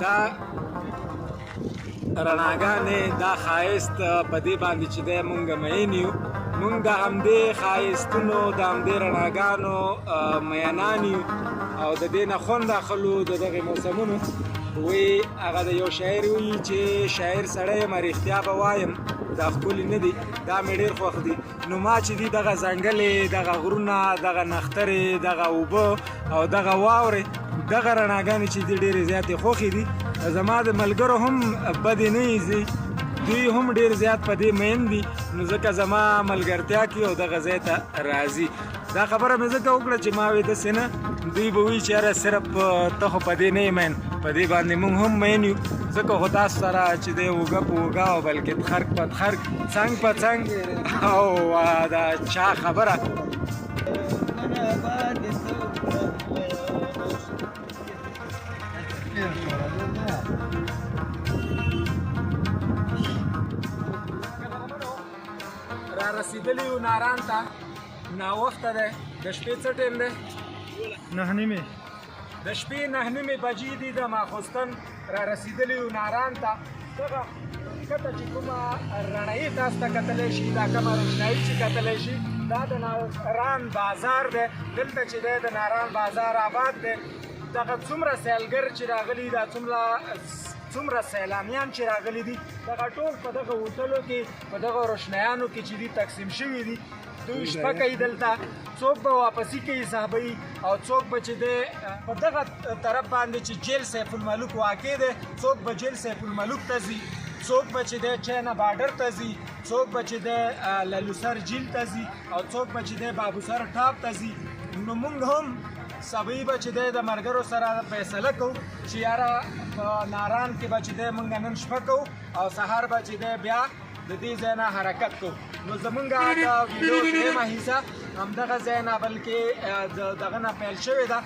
دا رڼاګانې دا ښایست په دې باندې چې دی مونږ مین یو مونږ د همدې ښایستونو د همدې رڼاګانو مینان یو او د دې نه خوند اخلو د دغې موسمونو وی هغه د یو شاعر وایي چې شاعر سړی یم رښتیا به وایم دا ښکلي نه دي دا مې ډېر خوښ دي نو ما چې دي دغه ځنګلې دغه غرونه دغه نخترې دغه اوبه او دغه واورې دغه رڼاګانې چې دي ډېرې زیاتې خوښې دي زما د ملګرو هم بدې نه ایزي دوی هم ډېر زیات په دې مین دي نو ځکه زما ملګرتیا کې او دغه ځای ته راځي دا خبره مې ځکه وکړه چې ما وې داسې نه دوی به وایي چې یاره صرف ته خو په دې نه یې مین په دې باندې موږ هم مین یو ځکه خو تاسو سره چې دی اوږه په اوږه او بلکې خرګ په خرګ څنګ په څنګ او دا چا خبره را رسیدلی یو ناران ته ناوخته دی د شپې څه ټیم دی 9:30 د شپې 9:30 بجې دي د ماخوستن را رسیدلی یو ناران ته دغه ښکته چې کومه رڼایي تاسو ته کتلی شي دا کومه روشنایي چې کتلی شي دا د ناران بازار دی دلته چې دی د ناران بازار آباد دی دغه څومره سیلګر چې راغلي دا څومره سیلانیان چې راغلي دي دغه ټول په دغه هوټلو کې په دغه روشنیانو کې چې دي تقسیم شوي دي دوی شپه کوي دلته څوک به واپسي کوي صحابه او څوک به چې دی په دغه طرف باندې چې جیل سیف الملوک واقع دی څوک به جیل سیف الملوک ته ځي څوک به چې دی چینا بارډر ته ځي څوک به چې دی للوسر جیل ته ځي او څوک به چې دی بابوسر ټاپ ته ځي نو موږ هم سبی به چې دی د ملګرو سره فیصله کوو چې یاره په ناران کې به چې دی موږ نن شپه کوو او سهار به چې دی بیا د دې ځای نه حرکت کوو نو زمونږ د ویډیو درېیمه حصه همدغه ځای نه بلکې دغه نه پیل شوې ده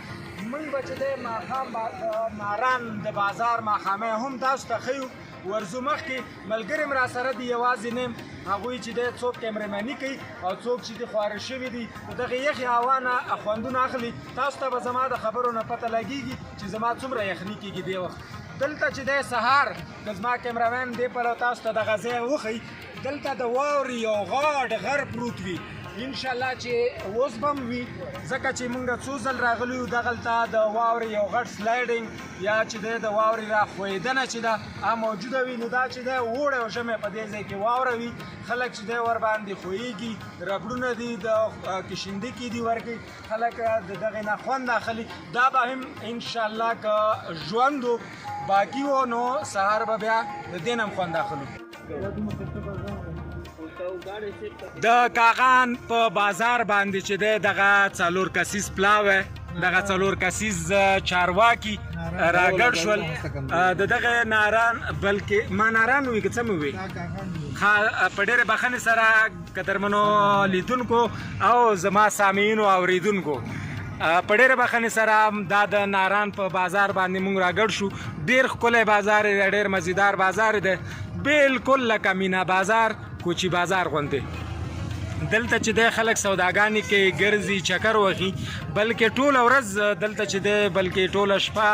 موږ به چې دی ماښام د ناران د بازار ماښامۍ هم تاسو ته ښیو ورځو مخکې ملګري م راسره دي یوازې نه یم هغوی چې دی څوک کیمرمني کوي او څوک چې دي خواره شوي دي د دغې یخې هوا نه خوندونه اخلي تاسو ته به زما د خبرو نه پته لګېږي چې زما څومره یخني کېږي دې وخت دلته چې دی سهار د زما کیمرمین دې پلو تاسو ته دغه ځای وښیي دلته د واورې یو غاډ غر پروت وي انشاءالله چې اوس به هم وي ځکه چې موږ څو ځل راغلي یو دغلته د واورې یو غټ سلایډینګ یا چې دی د واورې راښویدنه چې ده هغه موجوده وي نو دا چې دی اوړی او ژمی په دې ځای کې واوره وي خلک چې دی ورباندې ښویېږي ربړونه دي د کشندګي دي ورکوي خلک د دغې نه خوند اخلي دا به هم انشاءالله که ژوند و باقي و نو سهار به بیا د دې نه هم خوند اخلو د کاغان په بازار باندې چې دی دغه څلور کسیز پلاوی دغه څلور کسیز چارواکي راګډ شول د دغه ناران بلکې ما ناران وي که څه مې وي په ډېرې بخښنې سره قدرمنو لیدونکو او زما سامعینو اورېدونکو په ډېرې بخښنې سره دا د ناران په بازار باندې موږ راګډ شو ډېر ښکلی بازار دی ډېر مزیدار بازار دی بالکل لکه مینا بازار کوچی بازار غوندې دلته چې دی خلک سوداګانې کوي ګرځي چکر وهي بلکې ټوله ورځ دلته چې دی بلکې ټوله شپه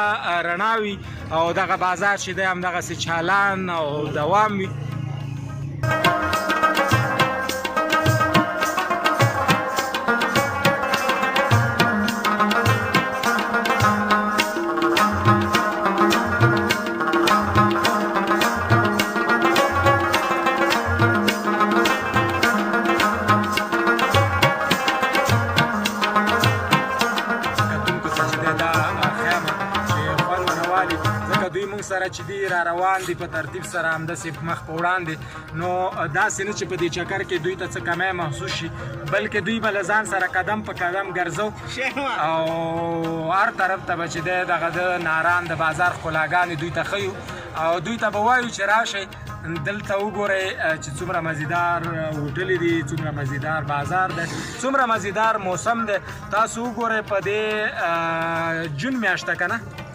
رڼا وي او دغه بازار چې دی همدغسې چالان او دوام وي سره چې دی را روان دي په ترتیب سره همداسې مخ په وړاندې نو داسې نه چې په دې چکر کې دوی ته څه کمی محسوس شي بلکې دوی به له ځان سره قدم په قدم ګرځو او هر طرف ته به چې دی دغه د ناران د بازار ښکلاګانې دوی ته ښیو او دوی ته به وایو چې راشئ دلته وګورئ چې څومره مزیدار هوټلې دي څومره مزیدار بازار دی څومره مزیدار موسم دی تاسو وګورئ په دې جون میاشته که نه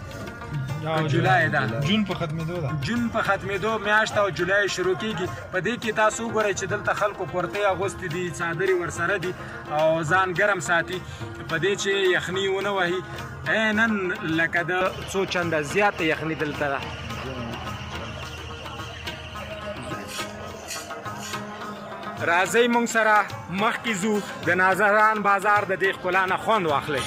جولای ده جون په ختمېدو ده جون په ختمېدو میاشت او جولای شروع کیږي په دې کې تاسو وګورئ چې دلته خلکو کورتۍ اغوستې دي څادرې ورسره دي او ځان ګرم ساتي په دې چې یخني ونه وهي نن لکه د څو چنده زیاته یخني دلته ده راځئ موږ سره مخکې ځو د نازران بازار د دې ښکلا نه خوند واخلئ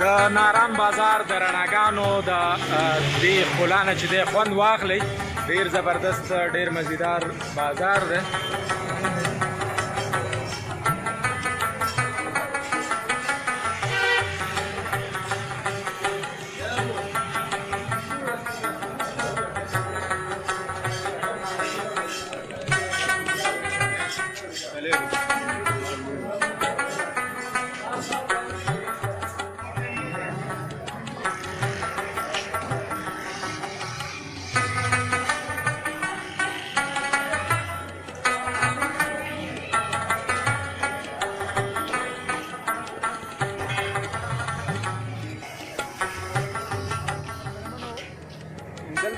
د ناران بازار د رڼاګانو د دې ښکلا نه چې دی خوند واخلئ ډېر زبردست ډېر مزیدار بازار دی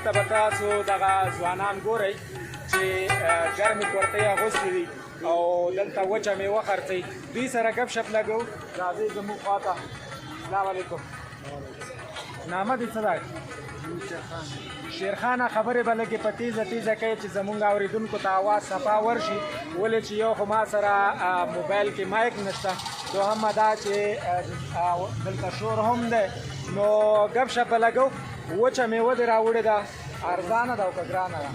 دلته به تاسو دغه ځوانان ګورئ چې ګرمې کورتۍ اغوستې دي او دلته وچه میوه خرڅوي دوی سره ګپ شپ لګو راځئ زموږ خواته السلام علیکم نامه دې څه ده شیرخانه خبرې به لږې په تیزه تیزه کوي چې زموږ اورېدونکو ته اواز صفا ورشي ولې چې یو خو ما سره موبایل کې مایک نشته دوهمه دا چې دلته شور هم دی نو ګپ شپ به لګو وچه میوه دې راوړې ده ارزانه ده او که ګرانه ده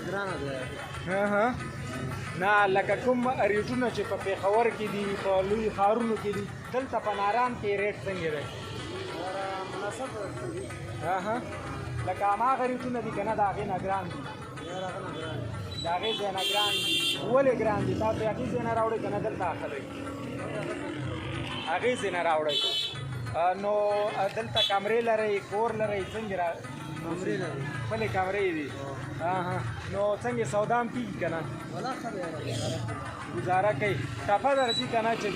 ګرانه ده نه لکه کوم ریټونه چې په پېښور کې دي په لوی ښارونو کې دي دلته په ناران کې ریټ څنګه دی مناسب لکه هماغه ریټونه دي که نه د هغې نه ګران دي د هغې ځای نه ګران دي ولې ګران دي تاسو هغې ځای نه راوړئ که نه دلته اخلئ هغې ځای نه راوړئ نو دلته کمرې لرئ کور لرئ څنګه کمرې لري خپلې کمرې دي نو څنګه سودا هم کېږي که نه ګزاره کوي ټپه درځي که نه چې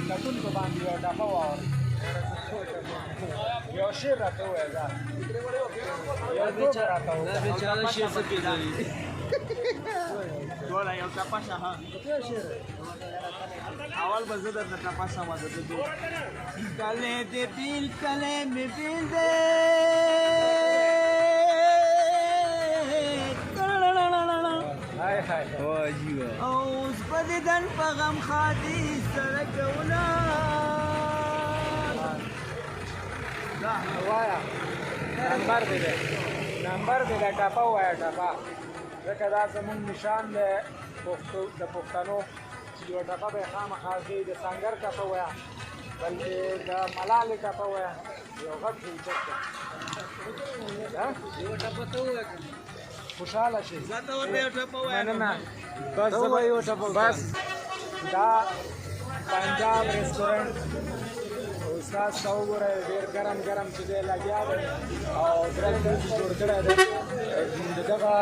کتونکو باندې یو ټپه واورئ یو شعر راته ووایه ځه یو ټوکه راته ووایه بیچاره شعر څه پېژني ټوله یو ټپه شه اول به زه درته ټپه شمه د کلې دې بیل کلې مې بیل دی اوس په دیدن په غم خادي سړکونه وایه نمبر دې دی نمبر دې دی ټپه ووایه ټپه ځکه دا زموږ نشان دی د پښتنو چې یوه ټپه به یې خامخا ښایي د سنګر ټپه وایه بلکې د ملالې ټپه وایه یو غټ اوچت دی یوه ټپه ته ووایه خوشحاله شي زه ته ورته یو ټپه وایم مننه بس دا پنجاب رستورانټ استاد ته وګورئ ډېر ګرم ګرم چې دی لګیا دی او درې ورځې جوړ کړی دی د دغه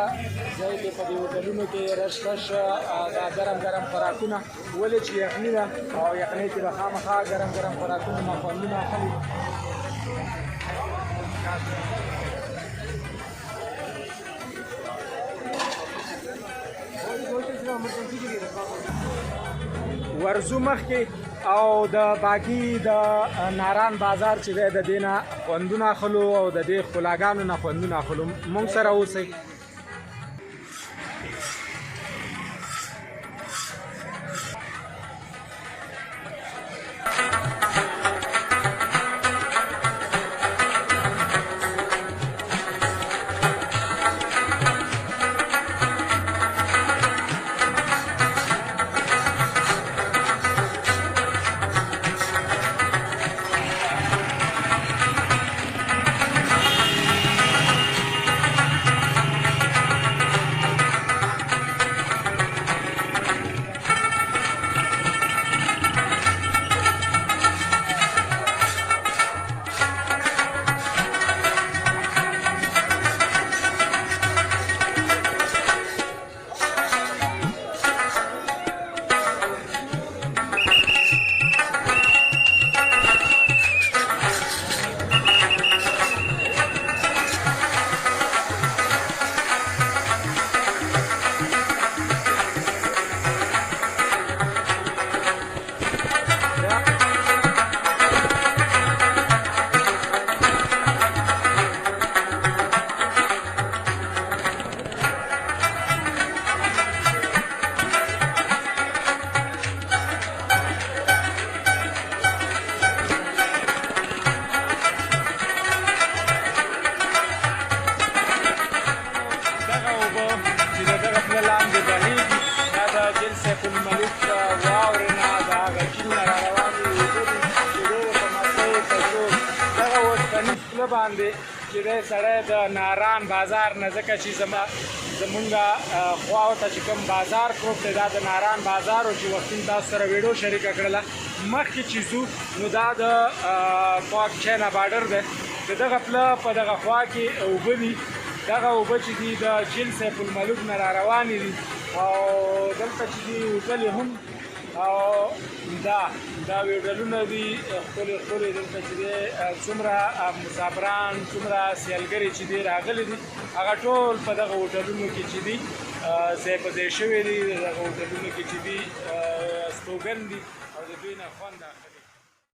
ځای کې په دې هوټلونو کې رش رش دا ګرم ګرم خوراکونه ولې چې یخني ده او یخنۍ کې به خامخا ګرم ګرم خوراکونه خوندونه اخلي ورزو مخکې او د باقي د ناران بازار چې دی د دې نه خوندونه اخلو او د دې ښکلاګانو نه خوندونه اخلو موږ سره اوسئ بهیږي دا د جل سیف الملک د واورې نه د هغه جیل نه راروانې اوبه دي چې ډېرې په مستۍ په زور دغه اوسپنیز پله باندې چې دی سړی د ناران بازار نه ځکه چې زمونږ خواو ته چې کوم بازار پروت دی دا د ناران بازار و چې وختي تاسو سره ویډیو شریکه کړله مخکې چې ځو نو دا د پاک چاینا باډر دی د دغه پله په دغه خوا کې اوبه دي دغه اوبه چې دي د جیل سیف الملک نه راروانې دي او دلته چې دي اوتلې هم او دا ویډیوونه دي ښکلې ښکلې دلته چې دی څومره مسافران څومره سیلګرې چې دي راغلي دي هغه ټول په دغه هوټلونو کې چې دي ځای په ځای شوي دي دغه هوټلونو کې چې دي استوګن دي او د دوی نه خوند اخلي